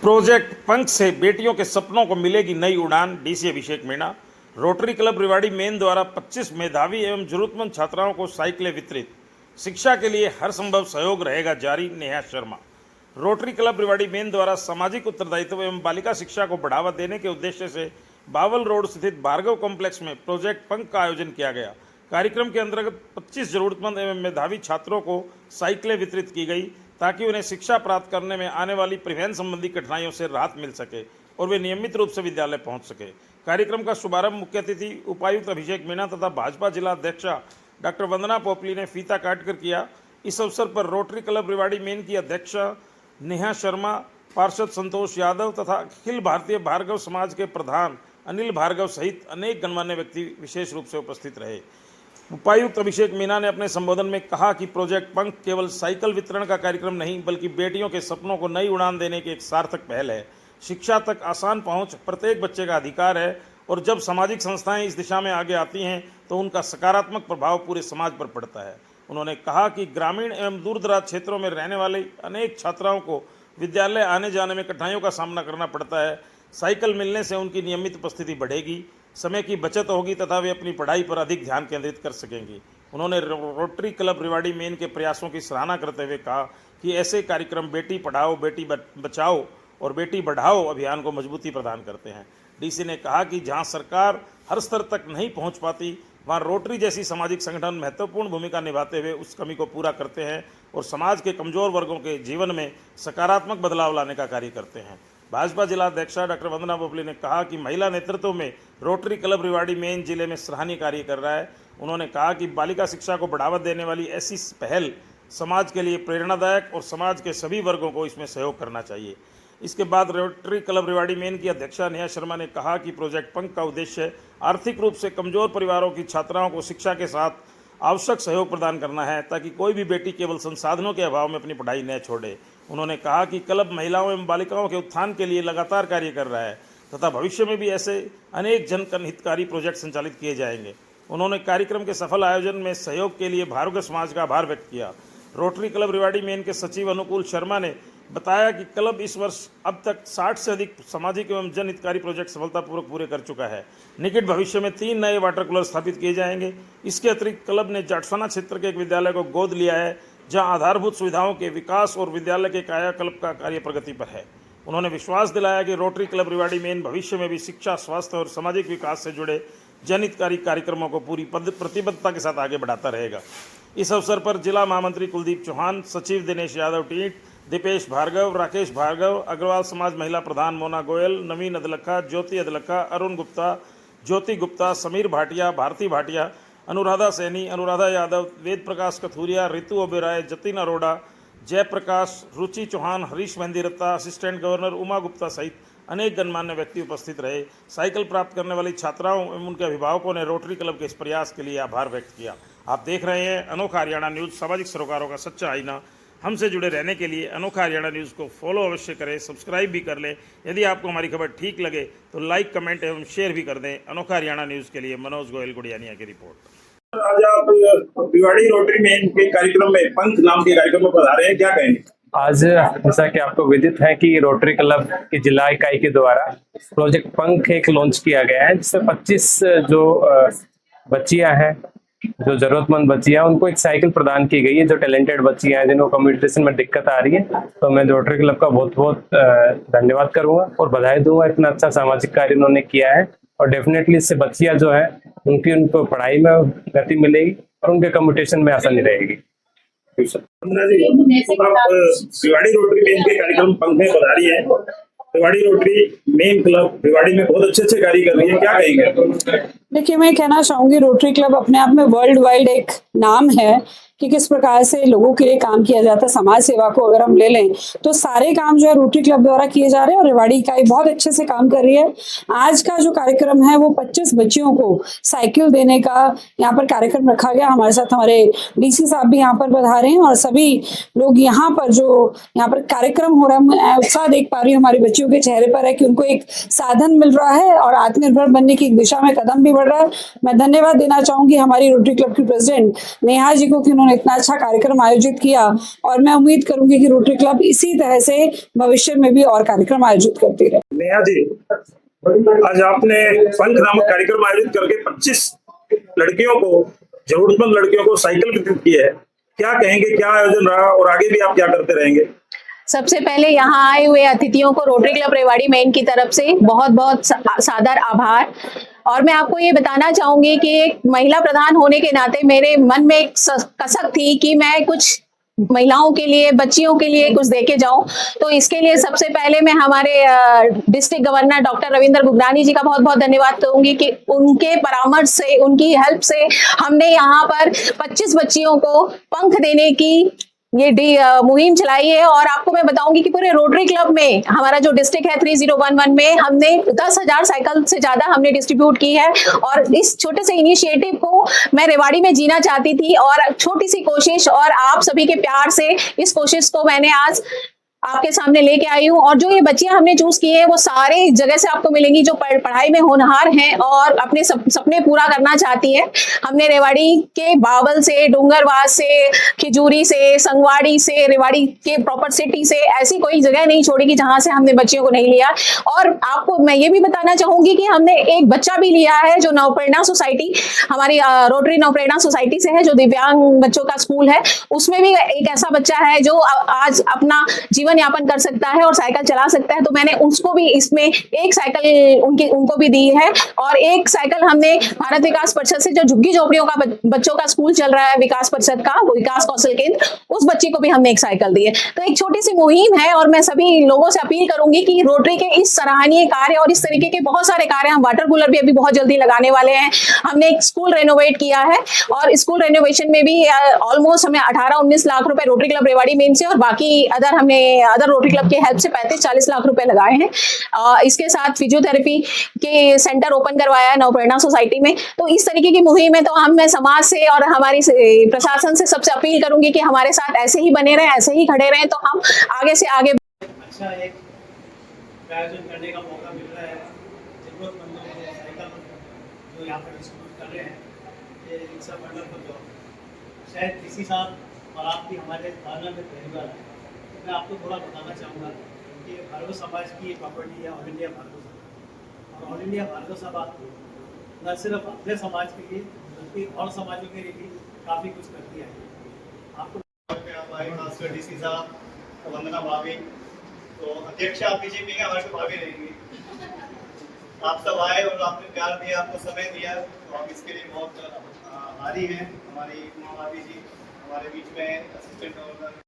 Project पंख से बेटियों के सपनों को मिलेगी नई उड़ान। DC Abhishek Meena. Rotary Club Rewari main द्वारा 25 मेधावी एवं जरूरतमंद छात्राओं को साइकिलें वितरित। शिक्षा के लिए हर संभव सहयोग रहेगा जारी। Neha Sharma. Rotary Club Rewari main द्वारा सामाजिक उत्तरदायित्व एवं बालिका शिक्षा को बढ़ावा देने के उद्देश्य से बावल रोड स्थित भार्गव कॉम्प्लेक्स में प्रोजेक्ट पंख का आयोजन किया गया। कार्यक्रम के अंतर्गत 25 जरूरतमंद एवं मेधावी छात्रों को साइकिलें वितरित की गई ताकि उन्हें शिक्षा प्राप्त करने में आने वाली परिवहन संबंधी कठिनाइयों से राहत मिल सके और वे नियमित रूप से विद्यालय पहुंच सके। कार्यक्रम का शुभारंभ मुख्य अतिथि उपायुक्त अभिषेक मीणा तथा भाजपा जिला अध्यक्षा डॉक्टर वंदना पोपली ने फीता काटकर किया। इस अवसर पर रोटरी क्लब रेवाड़ी मेन की अध्यक्षा नेहा शर्मा, पार्षद संतोष यादव तथा अखिल भारतीय भार्गव समाज के प्रधान अनिल भार्गव सहित अनेक गणमान्य व्यक्ति विशेष रूप से उपस्थित रहे। उपायुक्त अभिषेक मीणा ने अपने संबोधन में कहा कि प्रोजेक्ट पंख केवल साइकिल वितरण का कार्यक्रम नहीं बल्कि बेटियों के सपनों को नई उड़ान देने की एक सार्थक पहल है। शिक्षा तक आसान पहुंच प्रत्येक बच्चे का अधिकार है और जब सामाजिक संस्थाएं इस दिशा में आगे आती हैं तो उनका सकारात्मक प्रभाव पूरे समाज पर पड़ता है। उन्होंने कहा कि ग्रामीण एवं दूरदराज क्षेत्रों में रहने वाले अनेक छात्राओं को विद्यालय आने जाने में कठिनाइयों का सामना करना पड़ता है। साइकिल मिलने से उनकी नियमित उपस्थिति बढ़ेगी, समय की बचत होगी तथा वे अपनी पढ़ाई पर अधिक ध्यान केंद्रित कर सकेंगी। उन्होंने रोटरी क्लब रेवाड़ी मेन के प्रयासों की सराहना करते हुए कहा कि ऐसे कार्यक्रम बेटी पढ़ाओ, बेटी बचाओ और बेटी बढ़ाओ अभियान को मजबूती प्रदान करते हैं। डीसी ने कहा कि जहां सरकार हर स्तर तक नहीं पहुंच पाती वहां रोटरी जैसी सामाजिक संगठन महत्वपूर्ण भूमिका निभाते हुए उस कमी को पूरा करते हैं और समाज के कमजोर वर्गों के जीवन में सकारात्मक बदलाव लाने का कार्य करते हैं। भाजपा जिला अध्यक्षा डॉक्टर वंदना पोपली ने कहा कि महिला नेतृत्व में रोटरी क्लब रेवाड़ी मेन जिले में सराहनीय कार्य कर रहा है। उन्होंने कहा कि बालिका शिक्षा को बढ़ावा देने वाली ऐसी पहल समाज के लिए प्रेरणादायक और समाज के सभी वर्गों को इसमें सहयोग करना चाहिए। इसके बाद रोटरी क्लब रेवाड़ी मेन की अध्यक्षा नेहा शर्मा ने कहा कि प्रोजेक्ट पंख का उद्देश्य आर्थिक रूप से कमजोर परिवारों की छात्राओं को शिक्षा के साथ आवश्यक सहयोग प्रदान करना है ताकि कोई भी बेटी केवल संसाधनों के अभाव में अपनी पढ़ाई न छोड़े। उन्होंने कहा कि क्लब महिलाओं एवं बालिकाओं के उत्थान के लिए लगातार कार्य कर रहा है तथा भविष्य में भी ऐसे अनेक जन हितकारी प्रोजेक्ट संचालित किए जाएंगे। उन्होंने कार्यक्रम के सफल आयोजन में सहयोग के लिए भार्गव समाज का आभार व्यक्त किया। रोटरी क्लब रेवाड़ी मेन के सचिव अनुकूल शर्मा ने बताया कि क्लब इस वर्ष अब तक 60 से अधिक सामाजिक एवं जन हितकारी प्रोजेक्ट सफलतापूर्वक पूरे कर चुका है। निकट भविष्य में 3 नए वाटर कूलर स्थापित किए जाएंगे। इसके अतिरिक्त क्लब ने जाटसाना क्षेत्र के एक विद्यालय को गोद लिया है जहां आधारभूत सुविधाओं के विकास और विद्यालय के कायाकल्प का कार्य प्रगति पर है। उन्होंने विश्वास दिलाया कि रोटरी क्लब रेवाड़ी मेन भविष्य में भी शिक्षा, स्वास्थ्य और सामाजिक विकास से जुड़े जनहितकारी कार्यक्रमों को पूरी प्रतिबद्धता के साथ आगे बढ़ाता रहेगा। इस अवसर पर जिला महामंत्री कुलदीप चौहान, सचिव दिनेश यादव टीट, दीपेश भार्गव, राकेश भार्गव, अग्रवाल समाज महिला प्रधान मोना गोयल, नवीन अदलखा, ज्योति अदलखा, अरुण गुप्ता, ज्योति गुप्ता, समीर भाटिया, भारती भाटिया, अनुराधा सैनी, अनुराधा यादव, वेद प्रकाश कथूरिया, ऋतु ओबेराय, जतिन अरोड़ा, जयप्रकाश, रुचि चौहान, हरीश मेहंदीरत्ता, असिस्टेंट गवर्नर उमा गुप्ता सहित अनेक गणमान्य व्यक्ति उपस्थित रहे। साइकिल प्राप्त करने वाली छात्राओं एवं उनके अभिभावकों ने रोटरी क्लब के इस प्रयास के लिए आभार व्यक्त किया। आप देख रहे हैं अनोखा हरियाणा न्यूज़, सामाजिक सरोकारों का सच्चा आईना। हमसे जुड़े रहने के लिए अनोखा हरियाणा न्यूज़ को फॉलो अवश्य करें, सब्सक्राइब भी कर लें। यदि आपको हमारी खबर ठीक लगे तो लाइक, कमेंट एवं शेयर भी कर दें। अनोखा हरियाणा न्यूज़ के लिए मनोज गोयल गुड़ियानिया की रिपोर्ट। आज आप रेवाड़ी रोटरी मेन के कार्यक्रम में पंख नाम के कार्यक्रम में पधारे हैं, क्या कहेंगे? आज जैसा कि आपको विदित है कि रोटरी क्लब की जिला इकाई के द्वारा प्रोजेक्ट पंख एक लॉन्च किया गया है जिसमें 25 जो बच्चियां हैं, जो जरूरतमंद बच्चियां, उनको एक साइकिल प्रदान की गई है। जो टैलेंटेड बच्चियां हैं जिनको कम्युनिकेशन में दिक्कत आ रही है, तो मैं रोटरी क्लब का बहुत बहुत धन्यवाद करूंगा और बधाई दूंगा। इतना अच्छा सामाजिक कार्य उन्होंने किया है और डेफिनेटली इससे बच्चियां जो है उनको पढ़ाई में गति मिलेगी और उनके कम्युनिकेशन में आसानी रहेगी। आप रेवाड़ी रोटरी मेन के कार्यक्रम पंख में पधारी है। Rewari rotary main club Rewari में बहुत अच्छे कार्य कर रही है, क्या कहेंगे? देखिए, मैं कहना चाहूंगी रोटरी क्लब अपने आप में वर्ल्ड वाइड एक नाम है कि किस प्रकार से लोगों के लिए काम किया जाता है। समाज सेवा को अगर हम ले लें तो सारे काम जो है रोटरी क्लब द्वारा किए जा रहे हैं और रेवाड़ी इकाई बहुत अच्छे से काम कर रही है। आज का जो कार्यक्रम है वो 25 बच्चियों को साइकिल देने का यहाँ पर कार्यक्रम रखा गया। हमारे साथ हमारे डीसी साहब भी यहाँ पर पधारे हैं और सभी लोग यहाँ पर जो यहाँ पर कार्यक्रम हो रहा है, मैं उत्साह देख पा रही हूँ हमारी बच्चियों के चेहरे पर है कि उनको एक साधन मिल रहा है और आत्मनिर्भर बनने की दिशा में कदम भी बढ़ रहा है। मैं धन्यवाद देना चाहूंगी हमारी रोटरी क्लब की प्रेसिडेंट नेहा जी को कि इन्होंने इतना अच्छा कार्यक्रम आयोजित किया और मैं उम्मीद करूंगी कि रोटरी क्लब इसी तरह से भविष्य में भी और कार्यक्रम आयोजित करती रहे। नेहा जी, आज आपने पंख नामक कार्यक्रम आयोजित करके 25 लड़कियों को, जरूरतमंद लड़कियों को साइकिल वितरित की है। क्या कहेंगे, क्या आयोजन रहा और आगे भी आप क्या करते रहेंगे? सबसे पहले यहाँ आए हुए अतिथियों को रोटरी क्लब रेवाड़ी मेन की तरफ से बहुत बहुत सादर आभार। और मैं आपको ये बताना चाहूंगी कि एक महिला प्रधान होने के नाते मेरे मन में एक कसक थी कि मैं कुछ महिलाओं के लिए, बच्चियों के लिए कुछ देके जाऊं। तो इसके लिए सबसे पहले मैं हमारे डिस्ट्रिक्ट गवर्नर डॉक्टर रविंद्र गुगरानी जी का बहुत बहुत धन्यवाद करूंगी कि उनके परामर्श से, उनकी हेल्प से हमने यहाँ पर 25 बच्चियों को पंख देने की ये मुहिम चलाई है। और आपको मैं बताऊंगी कि पूरे रोटरी क्लब में, हमारा जो डिस्ट्रिक्ट है 3011 में, हमने 10,000 साइकिल से ज्यादा हमने डिस्ट्रीब्यूट की है। और इस छोटे से इनिशिएटिव को मैं रेवाड़ी में जीना चाहती थी और छोटी सी कोशिश और आप सभी के प्यार से इस कोशिश को मैंने आज आपके सामने लेके आई हूँ। और जो ये बच्चियां हमने चूज की है वो सारे जगह से आपको मिलेंगी जो पढ़ाई में होनहार हैं और अपने सपने पूरा करना चाहती है। हमने रेवाड़ी के बावल से, डूंगरवास से, खिजूरी से, संगवाड़ी से, रेवाड़ी के प्रॉपर सिटी से ऐसी कोई जगह नहीं छोड़ी कि जहां से हमने बच्चियों को नहीं लिया। और आपको मैं ये भी बताना चाहूंगी कि हमने एक बच्चा भी लिया है जो नवप्रेरणा सोसाइटी, हमारी रोटरी नवप्रेरणा सोसाइटी से है, जो दिव्यांग बच्चों का स्कूल है। उसमें भी एक ऐसा बच्चा है जो आज अपना जीवन यापन कर सकता है और साइकिल चला सकता है। तो मैंने उसको भी इसमें एक साइकिल उनको भी दी है। और एक साइकिल हमने भारत विकास परिषद से, जो झुग्गी झोपड़ियों का बच्चों का स्कूल चल रहा है विकास परिषद का, विकास कौशल केंद्र, उस बच्ची को भी हमने एक साइकिल दी है। तो एक छोटी सी मुहिम है और मैं सभी लोगों से अपील करूंगी कि रोटरी के इस सराहनीय कार्य और इस तरीके के बहुत सारे कार्य, हम वाटर कूलर भी अभी बहुत जल्दी लगाने वाले हैं। हमने एक स्कूल रेनोवेट किया है और स्कूल रेनोवेशन में भी ऑलमोस्ट हमें 18-19 लाख रुपए रोटरी क्लब रेवाड़ी मेन से और बाकी अदर रोटरी क्लब के हेल्प से 35-40 लाख रुपए लगाए हैं। इसके साथ फिजियोथेरेपी के सेंटर ओपन करवाया है नवप्रेरणा सोसाइटी में। तो इस तरीके की मुहिम है। तो मैं समाज से और हमारी प्रशासन से सबसे अपील करूंगी कि हमारे साथ ऐसे ही बने रहें, ऐसे ही खड़े रहें, तो हम आगे से आगे अच्छा एक आयोजन करने का मौका मिल रहा है। जरूरतमंदों को साइकिल जो यहाँ पर डिस्ट्रीब्यूट कर रहे हैं, ये रिक्शा वंडरफुल जॉब शायद किसी साल और आपकी हमारे धारणा में पहली बार है। मैं आपको थोड़ा बताना चाहूँगा कि भार्गव समाज की प्रॉपर्टी है ऑल इंडिया भार्गव सभा। और ऑल इंडिया भार्गव सभा न सिर्फ अपने समाज के लिए बल्कि और समाजों के लिए भी काफ़ी कुछ करती है। आपको हमारे खासकर डीसी साहब, वंदना भाभी, तो अध्यक्ष आप बीजेपी के, हमारे तो भाभी रहेंगी। आप सब आए और आपने प्यार दिया, आपको समय दिया, तो हम इसके लिए बहुत आभारी हैं। हमारी उमा भाभी जी हमारे बीच में असिस्टेंट गवर्नर